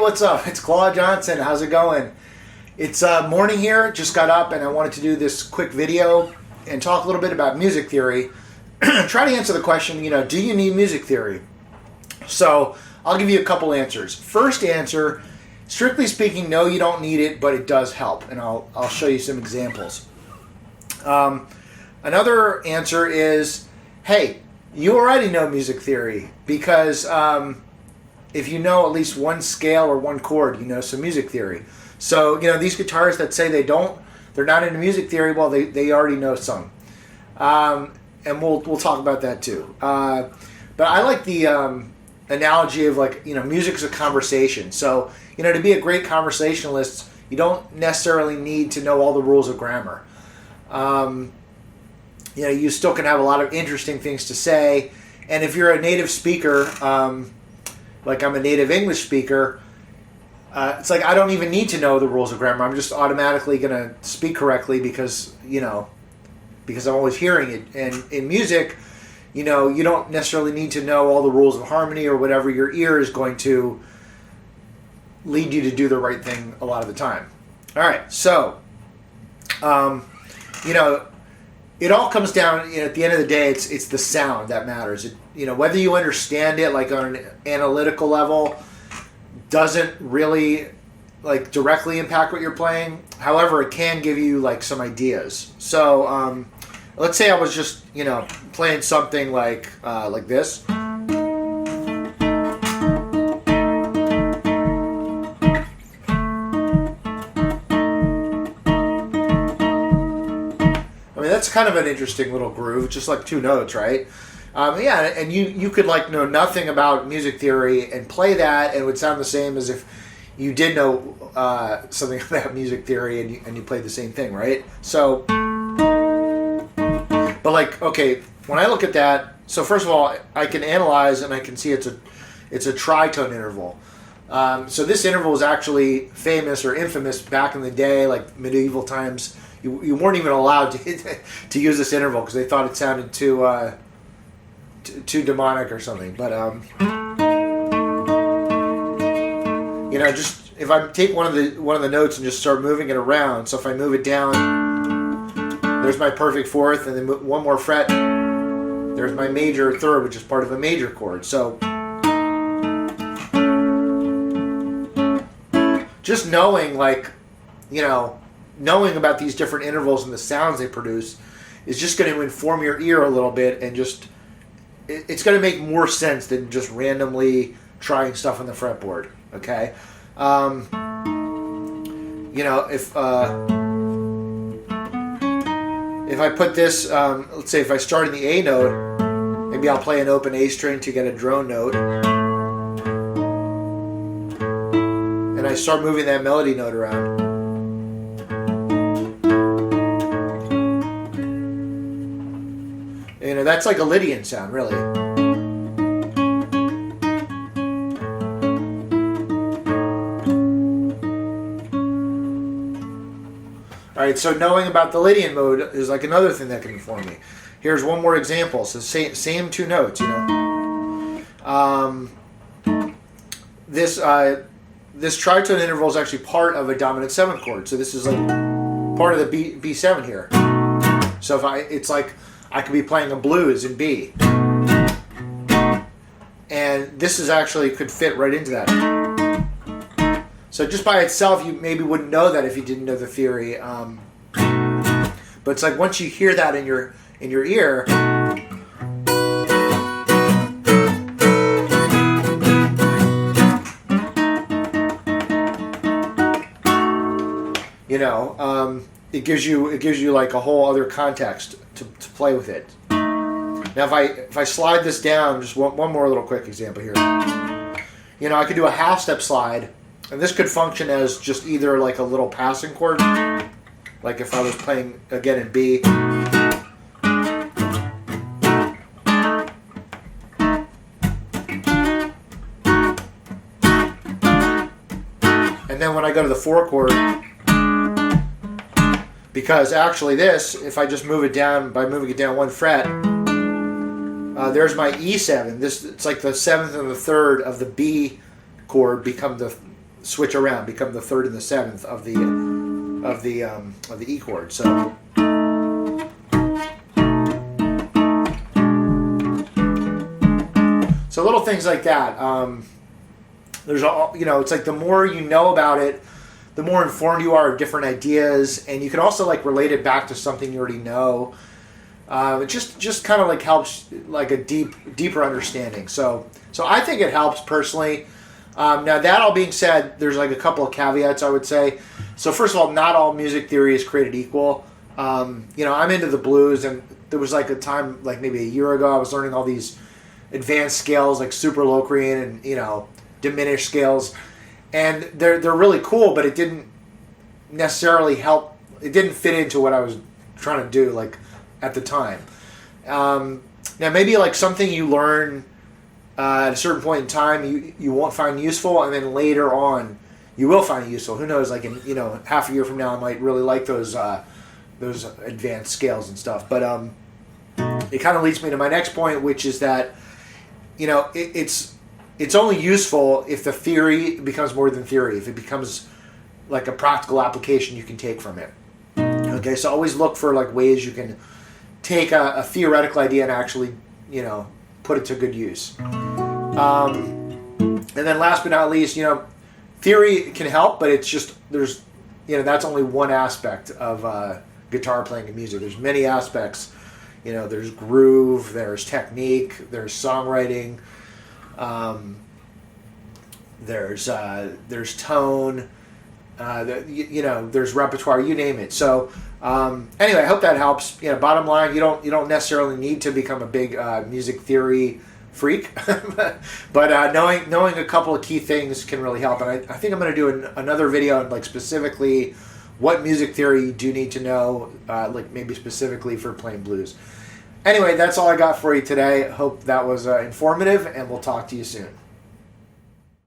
what's up? It's Claude Johnson. How's it going? It's morning here. Just got up and I wanted to do this quick video and talk a little bit about music theory. Try to answer the question, do you need music theory? So I'll give you a couple answers. First answer, strictly speaking, no, you don't need it, but it does help. And I'll show you some examples. Another answer is, hey, you already know music theory because if you know at least one scale or one chord, you know some music theory. So, these guitarists that say they're not into music theory, well, they already know some. And we'll talk about that too. But I like the analogy of music's a conversation. So, to be a great conversationalist, you don't necessarily need to know all the rules of grammar. You still can have a lot of interesting things to say. And if you're a native speaker, like I'm a native English speaker, it's like I don't even need to know the rules of grammar. I'm just automatically going to speak correctly because I'm always hearing it. And in music, you don't necessarily need to know all the rules of harmony or whatever. Your ear is going to lead you to do the right thing a lot of the time. All right, so, it all comes down, at the end of the day, it's the sound that matters. Whether you understand it like on an analytical level doesn't really directly impact what you're playing. However, it can give you some ideas. So let's say I was just playing something like this. That's kind of an interesting little groove, just like two notes, right? And you could know nothing about music theory and play that, and it would sound the same as if you did know something about music theory and you played the same thing, right? So, but okay, when I look at that, so first of all, I can analyze and I can see it's a tritone interval. So this interval is actually famous or infamous back in the day, like medieval times. You weren't even allowed to use this interval because they thought it sounded too demonic or something. But just if I take one of the notes and just start moving it around. So if I move it down, there's my perfect fourth, and then one more fret. There's my major third, which is part of a major chord. So just knowing knowing about these different intervals and the sounds they produce is just going to inform your ear a little bit, and it's going to make more sense than just randomly trying stuff on the fretboard. Okay, if I put this, let's say if I start in the A note, maybe I'll play an open A string to get a drone note, and I start moving that melody note around. That's like a Lydian sound, really. Alright, so knowing about the Lydian mode is another thing that can inform me. Here's one more example. So same two notes, This tritone interval is actually part of a dominant 7 chord. So this is part of the B7 here. So it's I could be playing a blues in B. And this is actually could fit right into that. So just by itself, you maybe wouldn't know that if you didn't know the theory. But it's once you hear that in your ear, it gives you a whole other context to play with it. Now if I slide this down, just one more little quick example here. I could do a half step slide, and this could function as just either a little passing chord, like if I was playing again in B. And then when I go to the 4 chord, because actually this, if I just move it down by moving it down 1 fret, there's my E7. It's like the 7th and the 3rd of the B chord become the switch around, become the third and the seventh of the E chord. So little things like that. There's all, it's like the more you know about it, the more informed you are of different ideas, and you can also like relate it back to something you already know. It just kind of like helps like a deeper understanding. So I think it helps personally. Now that all being said, there's like a couple of caveats I would say. So first of all, not all music theory is created equal. I'm into the blues, and there was like a time, like maybe a year ago, I was learning all these advanced scales like super locrian and diminished scales, and they're really cool, but it didn't necessarily help. It didn't fit into what I was trying to do like at the time. Now maybe like something you learn at a certain point in time you won't find useful, and then later on you will find it useful. Who knows? Like in half a year from now, I might really like those advanced scales and stuff. But it kind of leads me to my next point, which is that it's only useful if the theory becomes more than theory, if it becomes like a practical application you can take from it. Okay, so always look for like ways you can take a theoretical idea and actually put it to good use. And then last but not least, theory can help, but it's just that's only one aspect of guitar playing and music. There's many aspects. There's groove, there's technique, there's songwriting, there's tone, there's repertoire, you name it. So anyway, I hope that helps. Bottom line, you don't necessarily need to become a big music theory freak, but knowing a couple of key things can really help. And I think I'm going to do another video on like specifically what music theory you do need to know, like maybe specifically for playing blues. Anyway, that's all I got for you today. Hope that was informative, and we'll talk to you soon.